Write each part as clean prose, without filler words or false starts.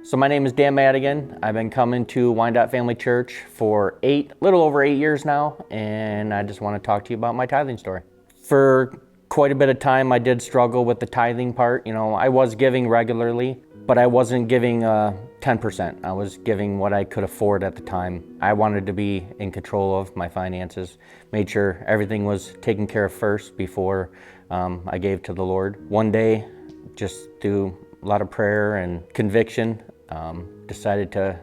So my name is Dan Madigan. I've been coming to Wyandotte Family Church for little over 8 years now, and I just want to talk to you about my tithing story. For quite a bit of time, I did struggle with the tithing part. You know, I was giving regularly, but I wasn't giving 10%. I was giving what I could afford at the time. I wanted to be in control of my finances, made sure everything was taken care of first before I gave to the Lord. One day, just through a lot of prayer and conviction, decided to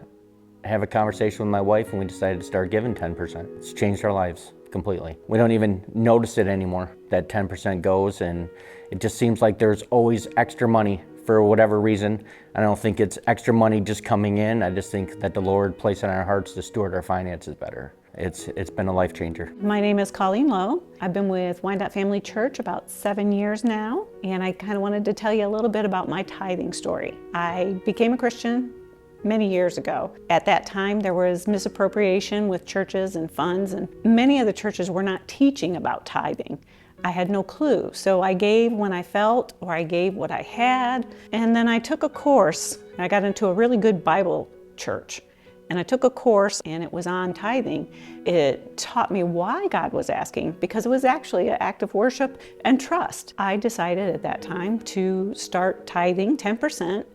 have a conversation with my wife, and we decided to start giving 10%. It's changed our lives completely. We don't even notice it anymore, that 10% goes, and it just seems like there's always extra money for whatever reason. I don't think it's extra money just coming in. I just think that the Lord placed it on our hearts to steward our finances better. It's been a life changer. My name is Colleen. I've been with Wyandotte Family Church about 7 years now, and I kind of wanted to tell you a little bit about my tithing story. I became a Christian many years ago. At that time, there was misappropriation with churches and funds, and many of the churches were not teaching about tithing. I had no clue, so I gave when I felt, or I gave what I had, and then I took a course. I got into a really good Bible church, and I took a course, and it was on tithing. It taught me why God was asking, because it was actually an act of worship and trust. I decided at that time to start tithing 10%,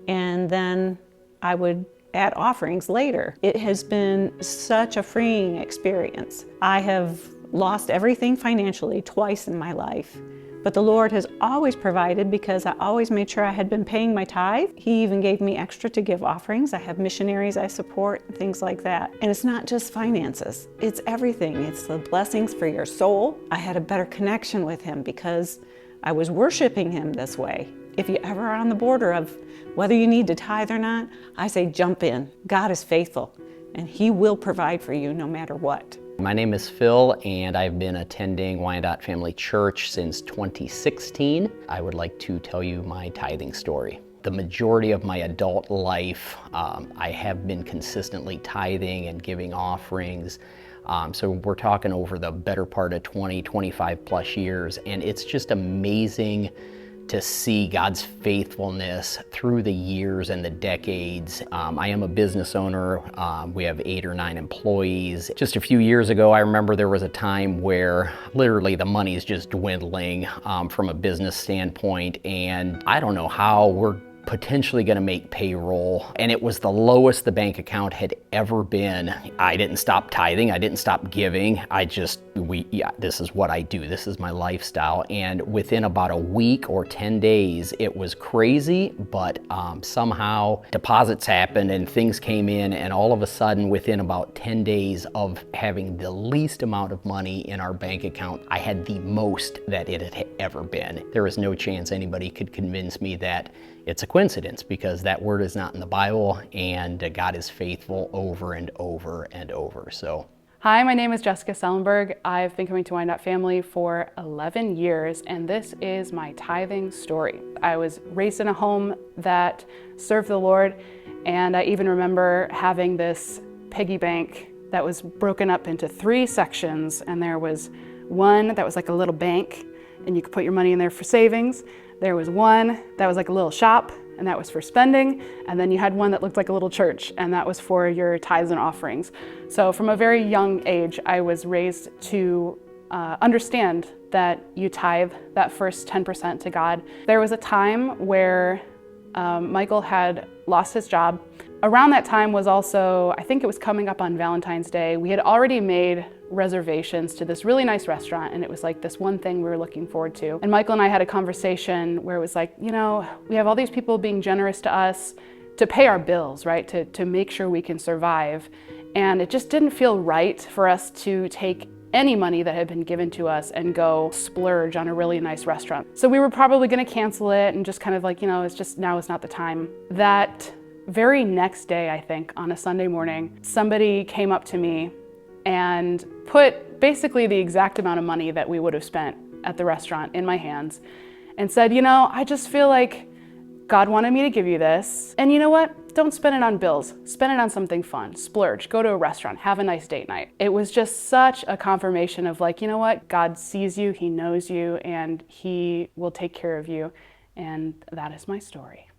and then I would add offerings later. It has been such a freeing experience. I have lost everything financially twice in my life, but the Lord has always provided because I always made sure I had been paying my tithe. He even gave me extra to give offerings. I have missionaries I support and things like that. And it's not just finances, it's everything. It's the blessings for your soul. I had a better connection with Him because I was worshiping Him this way. If you ever are on the border of whether you need to tithe or not, I say jump in. God is faithful, and He will provide for you no matter what. My name is Phil, and I've been attending Wyandotte Family Church since 2016. I would like to tell you my tithing story. The majority of my adult life, I have been consistently tithing and giving offerings. So we're talking over the better part of 25 plus years, and it's just amazing to see God's faithfulness through the years and the decades. I am a business owner. We have 8 or 9 employees. Just a few years ago, I remember there was a time where literally the money is just dwindling from a business standpoint, and I don't know how we're potentially going to make payroll, and it was the lowest the bank account had ever been. I didn't stop tithing, I didn't stop giving. This is what I do, this is my lifestyle. And within about a week or 10 days, it was crazy, but somehow deposits happened and things came in, and all of a sudden within about 10 days of having the least amount of money in our bank account, I had the most that it had ever been. There was no chance anybody could convince me that it's a coincidence, because that word is not in the Bible, and God is faithful over and over and over. So, hi, my name is Jessica Sellenberg. I've been coming to Wyandotte Family for 11 years, and this is my tithing story. I was raised in a home that served the Lord, and I even remember having this piggy bank that was broken up into 3 sections, and there was one that was like a little bank, and you could put your money in there for savings. There was one that was like a little shop, and that was for spending. And then you had one that looked like a little church, and that was for your tithes and offerings. So from a very young age, I was raised to understand that you tithe that first 10% to God. There was a time where Michael had lost his job. Around that time was also, I think it was coming up on Valentine's Day. We had already made reservations to this really nice restaurant, and it was like this one thing we were looking forward to. And Michael and I had a conversation where it was like, you know, we have all these people being generous to us to pay our bills, right? To make sure we can survive. And it just didn't feel right for us to take any money that had been given to us and go splurge on a really nice restaurant. So we were probably gonna cancel it and just kind of like, you know, now is not the time. That very next day, I think, on a Sunday morning, somebody came up to me and put basically the exact amount of money that we would have spent at the restaurant in my hands and said, you know, I just feel like God wanted me to give you this. And you know what? Don't spend it on bills. Spend it on something fun. Splurge. Go to a restaurant. Have a nice date night. It was just such a confirmation of like, you know what? God sees you. He knows you, and He will take care of you. And that is my story.